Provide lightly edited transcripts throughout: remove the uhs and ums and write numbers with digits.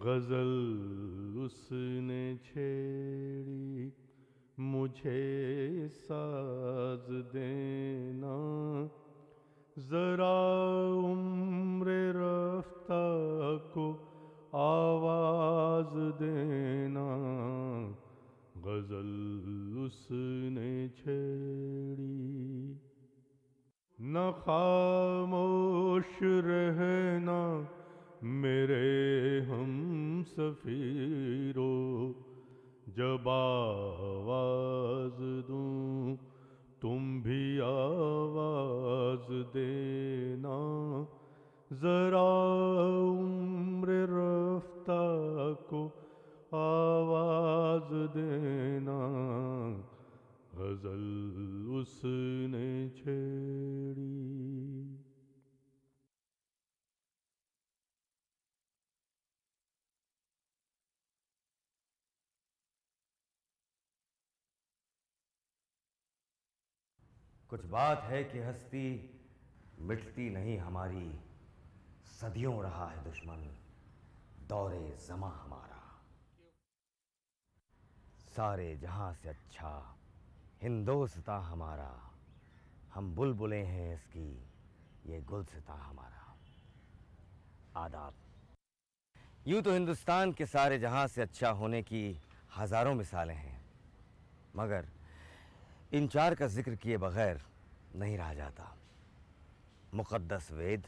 गजल उसने छेड़ी, मुझे साज देना, जरा उम्र रफ्ता को आवाज देना। गजल उसने छेड़ी, न खामोश रहना मेरे हम सफीरो, जब आवाज दूं तुम भी आवाज देना। जरा उम्र रफ्ता को आवाज देना, गजल उसने छेड़ी। कुछ बात है कि हस्ती मिटती नहीं हमारी, सदियों रहा है दुश्मन दौरे ज़मा हमारा। सारे जहां से अच्छा हिंदोस्तां हमारा, हम बुलबुलें हैं इसकी ये गुलसितां हमारा। आदाब। यूं तो हिंदुस्तान के सारे जहां से अच्छा होने की हज़ारों मिसालें हैं, मगर इन चार का जिक्र किए बगैर नहीं रहा जाता। मुक़द्दस वेद,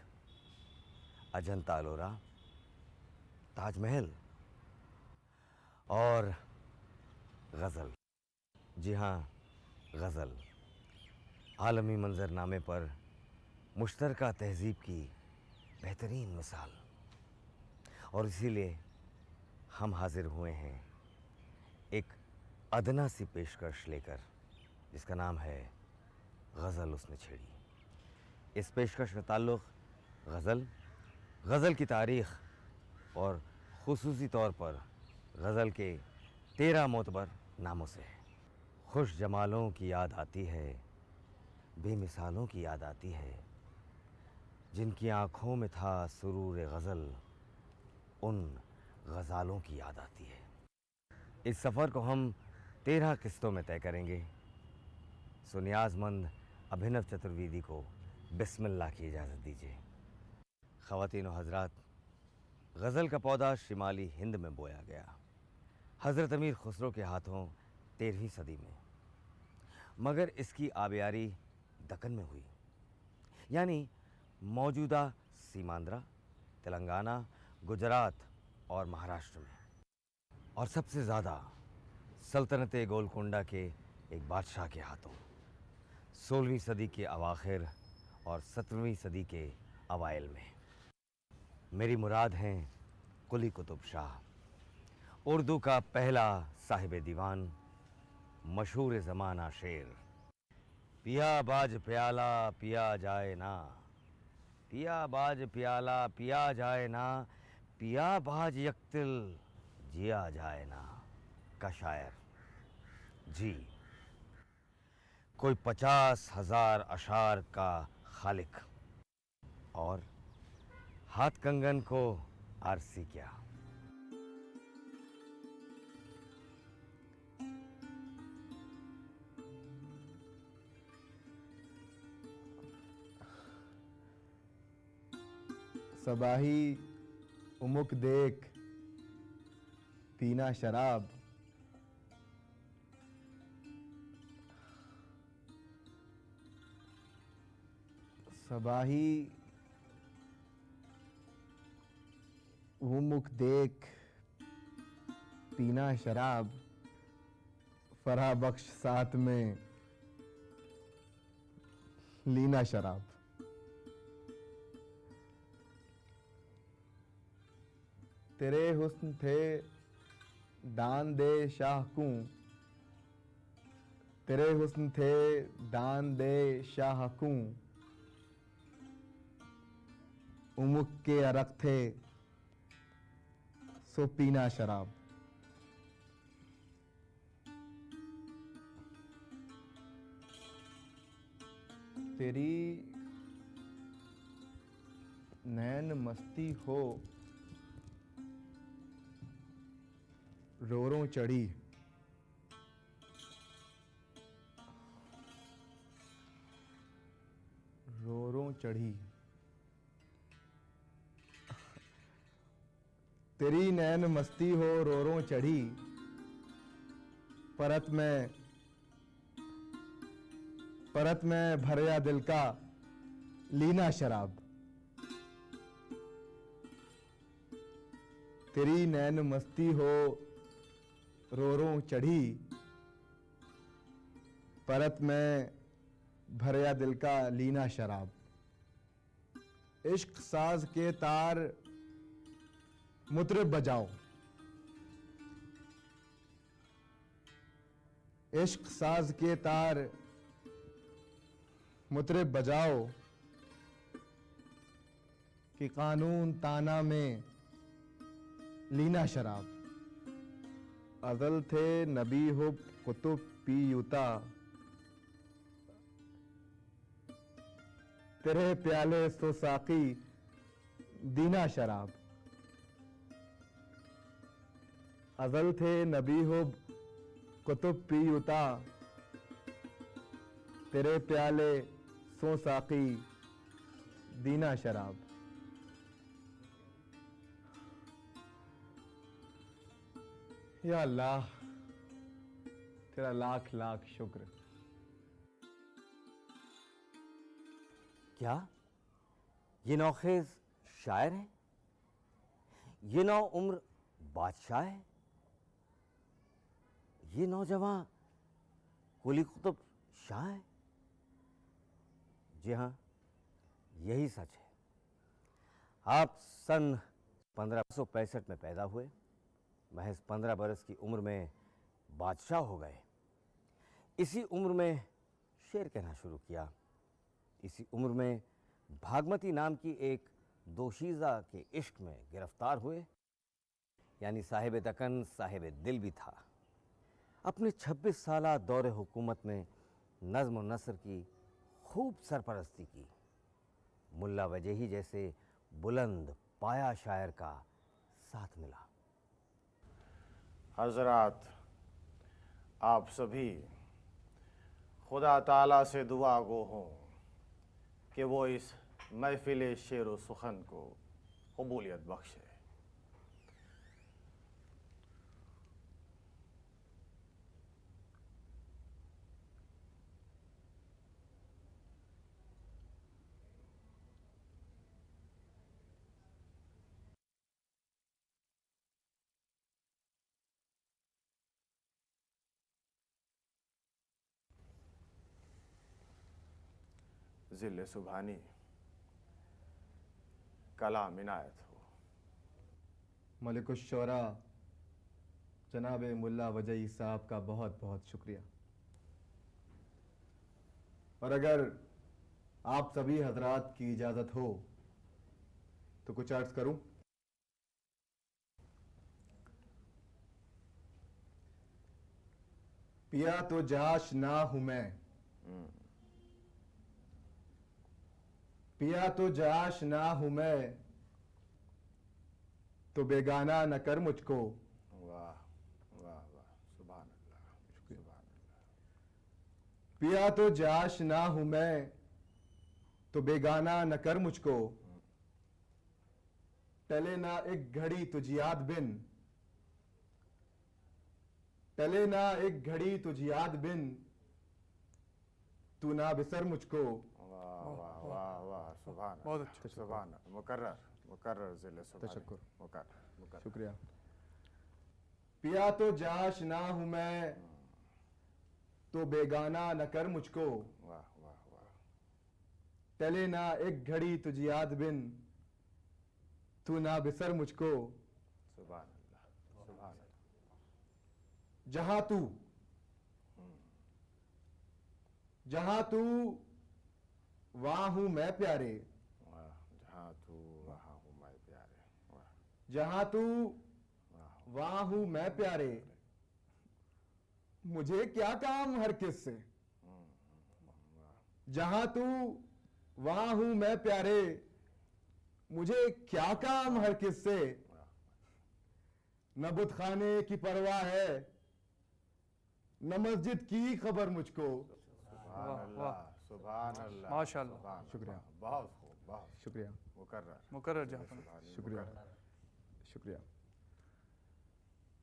अजंता अलोरा, ताजमहल और गज़ल। जी हाँ, गज़ल आलमी मंजरनामे पर मुश्तरका तहज़ीब की बेहतरीन मिसाल। और इसीलिए हम हाजिर हुए हैं एक अदना सी पेशकश लेकर, जिसका नाम है गज़ल उसने छेड़ी। इस पेशकश का ताल्लुक़ गज़ल, गज़ल की तारीख़ और ख़ुसूसी तौर पर गज़ल के 13 मोतबर नामों से है। खुश जमालों की याद आती है, बेमिसालों की याद आती है, जिनकी आँखों में था सुरूर गज़ल, उन गज़ालों की याद आती है। इस सफ़र को हम 13 किस्तों में तय करेंगे। सो नियाज़मंद अभिनव चतुर्वेदी को बिस्मिल्लाह की इजाज़त दीजिए। ख़वातीन व हज़रात, गज़ल का पौधा शिमाली हिंद में बोया गया हज़रत अमीर खुसरो के हाथों 13वीं सदी में, मगर इसकी आबियारी दक्कन में हुई, यानी मौजूदा सीमांध्रा, तेलंगाना, गुजरात और महाराष्ट्र में। और सबसे ज़्यादा सल्तनत गोलकोंडा के एक बादशाह के हाथों 16वीं सदी के अवाखिर और 17वीं सदी के अवाइल में। मेरी मुराद हैं कुली कुतुब शाह, उर्दू का पहला साहिब दीवान, मशहूर ज़माना शेर। पिया बाज प्याला पिया जाए ना, पिया बाज प्याला पिया जाए ना, पिया बाज यक्तिल जिया जाए ना का शायर। जी, कोई 50,000 अशार का खालिक, और हाथ कंगन को आरसी क्या। सबाही उमुक देख पीना शराब, सबाही उमुक देख पीना शराब, फराह बख्श साथ में लीना शराब। तेरे हुस्न थे दान दे शाहकूं, तेरे हुस्न थे दान दे शाहकूं, उमुक के अरक थे सो पीना शराब। तेरी नैन मस्ती हो रोरों चढ़ी। रोरों चढ़ी। तेरी नैन मस्ती हो रोरों चढ़ी, परत में भरया दिल का लीना शराब। तेरी नैन मस्ती हो रोरों चढ़ी, परत में भरया दिल का लीना शराब। इश्क साज के तार मुतरिब बजाओ, इश्क साज के तार मुतरिब बजाओ, कि कानून ताना में लीना शराब। अज़ल थे नबी हो कुतुब पी यूता, तेरे प्याले सो साकी दीना शराब। अज़ल थे नबी हो कुतुब पी यूता, तेरे प्याले सो साकी दीना शराब। या अल्लाह, तेरा लाख लाख शुक्र। क्या ये नौखेज शायर है? ये नौ उम्र बादशाह है? ये नौजवान कुली कुतुब शाह है? जी हाँ, यही सच है। आप सन 1565 में पैदा हुए, महज 15 बरस की उम्र में बादशाह हो गए। इसी उम्र में शेर कहना शुरू किया। इसी उम्र में भागमती नाम की एक दोशीज़ा के इश्क में गिरफ्तार हुए, यानी साहिब दकन साहिब दिल भी था। अपने 26 साला दौरे हुकूमत में नज़्म और नसर की खूब सरपरस्ती की। मुल्ला वजही जैसे बुलंद पाया शायर का साथ मिला। हज़रात, आप सभी खुदा ताला से दुआ गो हों कि वो इस महफिल शेर व सुखन को कबूलियत बख्शे। ज़िल सुभानी कलाम इनायत हो। मलिकुश शोरा जनाब मुल्ला वजही साहब का बहुत बहुत शुक्रिया। और अगर आप सभी हजरात की इजाज़त हो तो कुछ अर्ज करूं। पिया तो जाश ना हूं मैं, पिया तो जाश ना हूं मैं, तो बेगाना न कर मुझको। वाह वाह वाह, सुभान अल्लाह, सुभान अल्लाह। पिया तो जाश ना हूं मैं, तो बेगाना न कर मुझको। टले ना एक घड़ी तुझ याद बिन, टले ना एक घड़ी तुझ याद बिन, तू ना बिसर मुझको। वाह वाह वाह वाह, सुभान बहुत अच्छा, सुभान। मुकर्रर मुकर्रर ज़िल सुभानी, तशक्कुर। मुकर्रर मुकर्रर। शुक्रिया। पिया तो जाश ना हूं मैं, तो बेगाना न कर मुझको। वाह वाह वाह, टले ना एक घड़ी तुझ याद बिन, तू ना बिसर मुझको। सुभान अल्लाह, सुभान अल्लाह। जहां तू, जहां तू वहां हूं मैं प्यारे, वाह, जहाँ तू वहाँ हूँ मैं प्यारे। वाह जहां तू वाह वहां हूं मैं प्यारे, मुझे क्या काम हर किस से। जहां तू वहां हूं मैं प्यारे, मुझे क्या काम हर किस से। न बुतखाने की परवाह है, न मस्जिद की खबर मुझको। सुभान अल्लाह, सुभान अल्लाह, माशाअल्लाह। सुभान शुक्रिया। अल्लाह। बहुत खूब, बहुत शुक्रिया, मुकर्रर, मुकर्रर जाफर। शुक्रिया, शुक्रिया।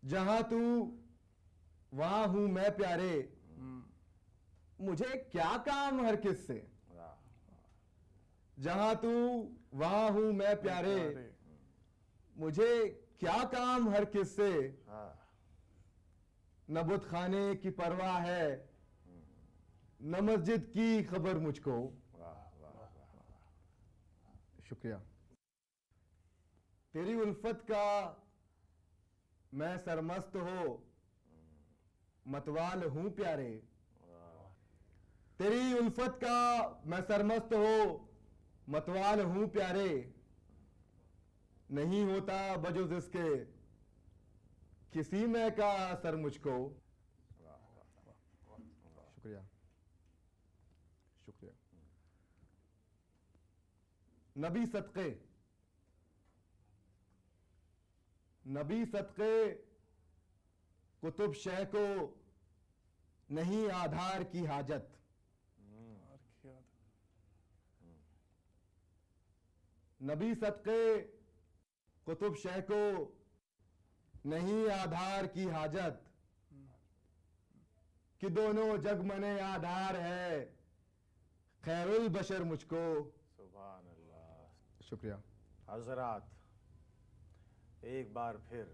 जहां तू वहां हूं मैं प्यारे, मुझे क्या काम हर किस से। वाह, जहां तू वहां हूं मैं प्यारे, मुझे क्या काम हर किस से। हाँ, न बुत खाने की परवाह है, न मस्जिद की खबर मुझको। वाह, वाह, वाह। शुक्रिया। तेरी उल्फत का मैं सरमस्त हो, मतवाल हूं प्यारे। तेरी उल्फत का मैं सरमस्त हो, मतवाल हूं प्यारे। नहीं होता बजुज इसके किसी में का असर मुझको। शुक्रिया, शुक्रिया। नबी सदके, नबी सदके कुतुब शह को नहीं आधार की हाजत। नबी सदके कुतुब शह को नहीं आधार की हाजत, कि दोनों जग मने आधार है खैरुल बशर मुझको। सुभान अल्लाह। शुक्रिया। हजरात, एक बार फिर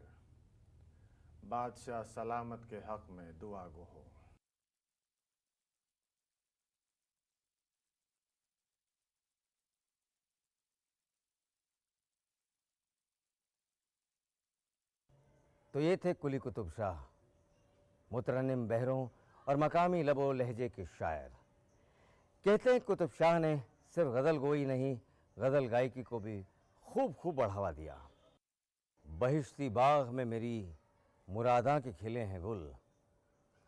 बादशाह सलामत के हक में दुआ गो हो। तो ये थे कुली कुतुब शाह, मुतरन्निम बहरों और मकामी लबो लहजे के शायर। कहते हैं कुतुब शाह ने सिर्फ गज़ल गोई नहीं, गज़ल गायकी को भी खूब खूब बढ़ावा दिया। बहिश्ती बाग में मेरी मुरादां के खिले हैं गुल,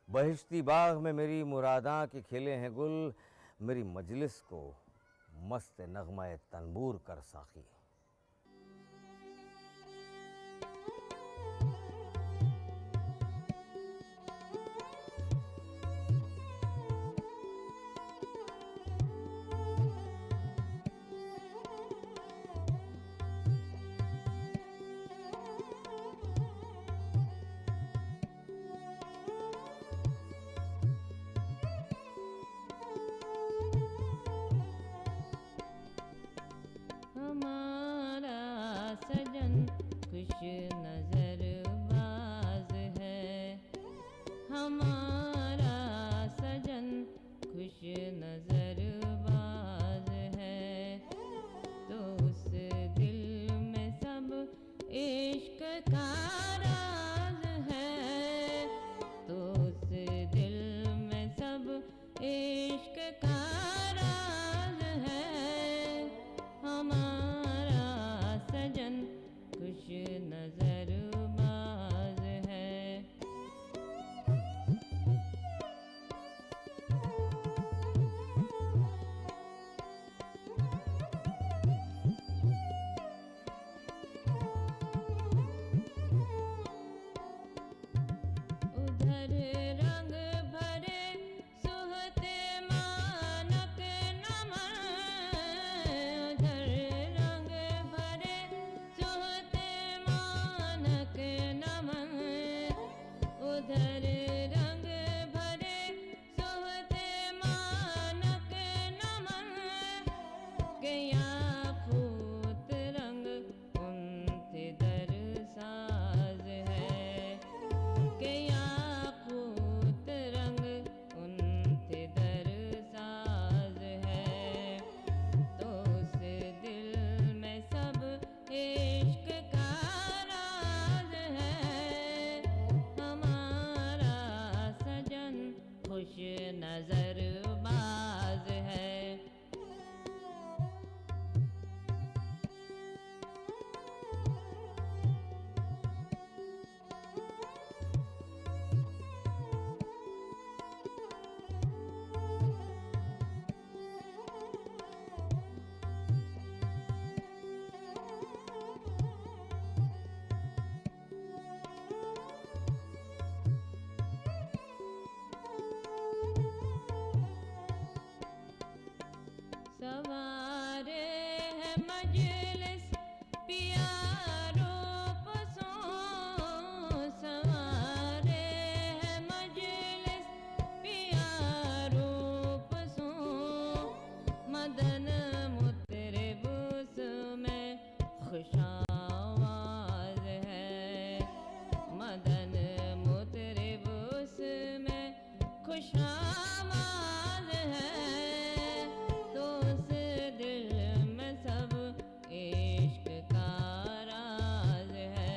बहिश्ती बाग में मेरी मुरादां के खिले हैं गुल, मेरी मजलिस को मस्त नगमा तनबूर कर साखी। हमारे मजलिस पियारो पसों सवारे है मजलिस पियारो पसों मदन मुतरिब उसमें खुशावाज है मदन मुतरिब उसमें खुशावाज है तो उस दिल में सब इश्क का राज है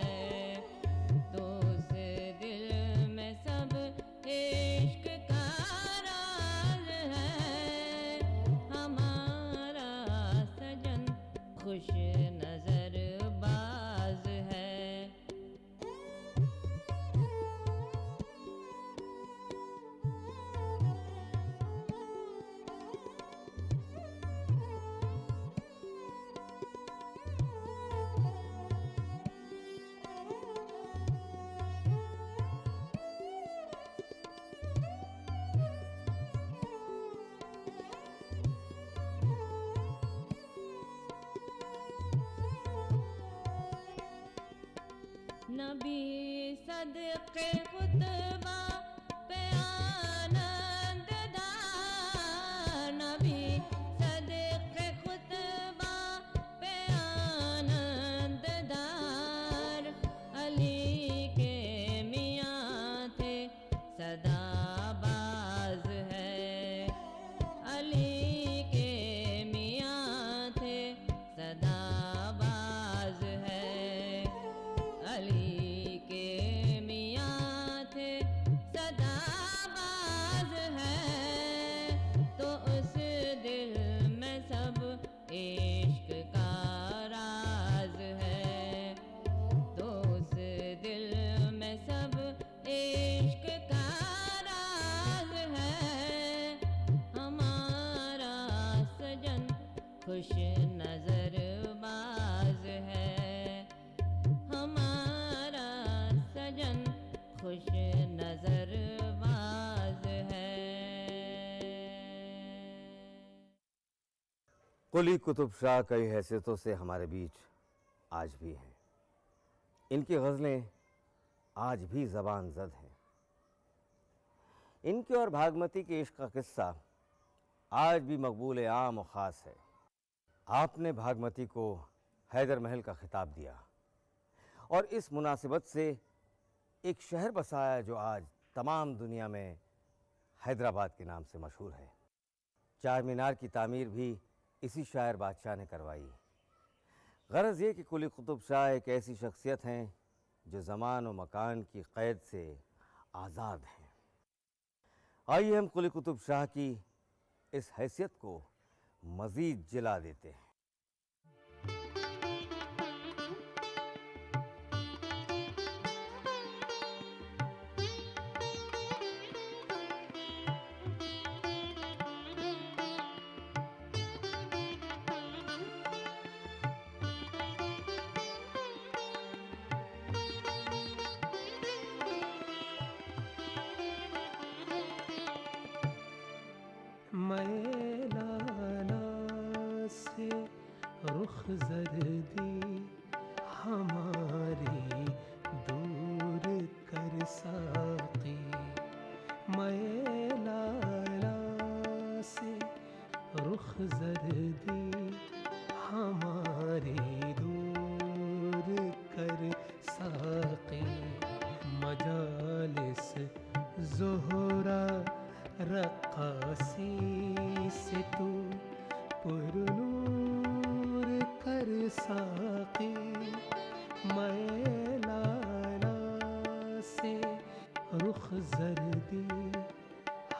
तो उस दिल में सब इश्क का राज है हमारा सजन खुश नजर बाज है नबी सदके खुतबा पे आनंद दार नबी सदके खुतबा पे आनंद दार अली के मियाँ थे सदा बाज है अली के मियाँ थे सदा बाज है अली के मियाँ थे सदा बाज है तो उस दिल में सब इश्क का राज है तो उस दिल में सब इश्क का राज है हमारा सजन खुश नजर बाज है हमारा सजन खुश नजर बाज है कुली कुतुब शाह कई हैसियतों से हमारे बीच आज भी हैं इनकी गज़लें आज भी ज़बान ज़द हैं इनके और भागमती के इश्क का किस्सा आज भी मकबूल आम और ख़ास है आपने भागमती को हैदर महल का खिताब दिया और इस मुनासिबत से एक शहर बसाया जो आज तमाम दुनिया में हैदराबाद के नाम से मशहूर है चार मीनार की तामीर भी इसी शायर बादशाह ने करवाई गरज ये कि कुली कुतुब शाह एक ऐसी शख्सियत हैं जो ज़मान और मकान की क़ैद से आज़ाद हैं आइए हम कुली कुतुब शाह की इस हैसियत को मज़ीद जिला देते हैं रुख जर्दी हमारी दूर कर साकी मैं लाला से रुख जर्दी हमारी दूर कर साकी मजालिस ज़ोहरा रक़ासी से तू पुरनूर कर साकी मैं लाला से रुख जर्दी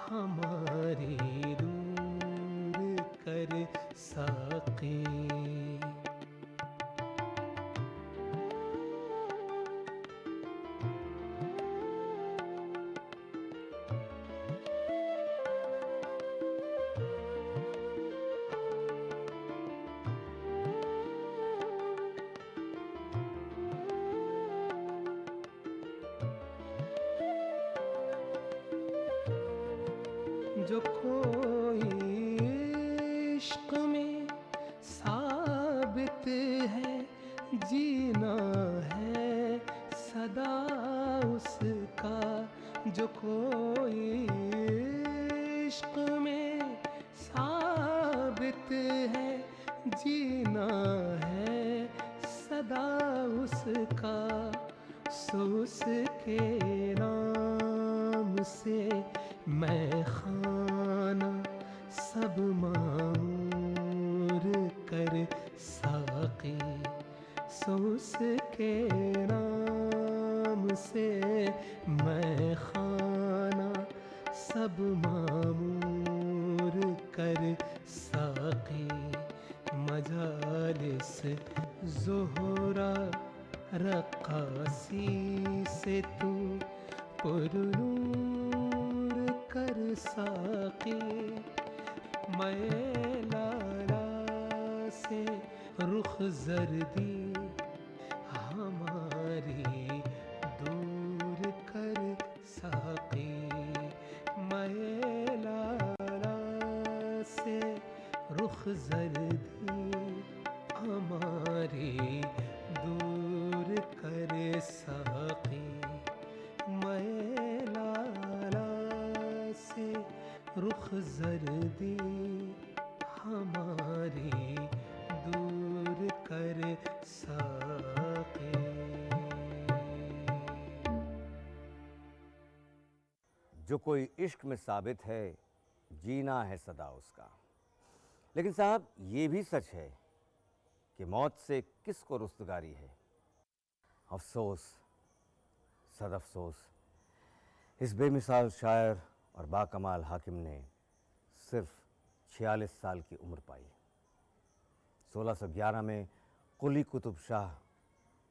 हमारी दूर कर साकी जो कोई इश्क में साबित जीना है सदा उसका जो कोई इश्क में साबित है। जीना है सदा उसका सो उसके नाम से मैं खाना सब मामूर कर साकी। सो उसके नाम से मैं खाना सब मामूर कर साकी। मजालिस ज़ोहरा रक़ासी से तू पुरनूर कर साकी। मैं लाला से रुख जर्दी हमारी दूर कर साकी। मैं लाला से रुख जर्दी हमारी दूर कर साकी। मैं लाला से रुख जर्दी हमारी दूर कर साकी। जो कोई इश्क में साबित है जीना है सदा उसका। लेकिन साहब ये भी सच है कि मौत से किसको रुस्तगारी है। अफसोस सद अफसोस इस बेमिसाल शायर और बाकमाल हाकिम ने सिर्फ 46 साल की उम्र पाई। 1611 में कुली कुतुब शाह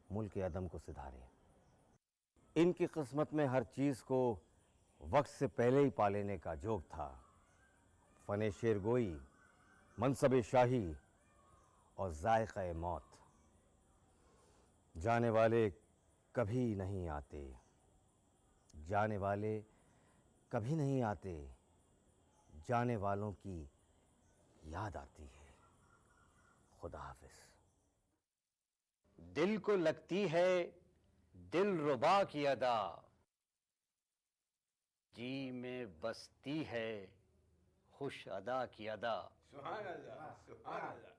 मुल्क अदम को सिधारे। इनकी किस्मत में हर चीज़ को वक्त से पहले ही पा लेने का जोग था। फ़ने शेरगोई, मनसब शाही और ज़ायक़े मौत। जाने वाले कभी नहीं आते, जाने वाले कभी नहीं आते, जाने वालों की याद आती है। खुदा हाफिज़। दिल को लगती है दिल रुबा की अदा, जी में बसती है खुश अदा की अदा। सुभान अल्लाह, सुभान अल्लाह।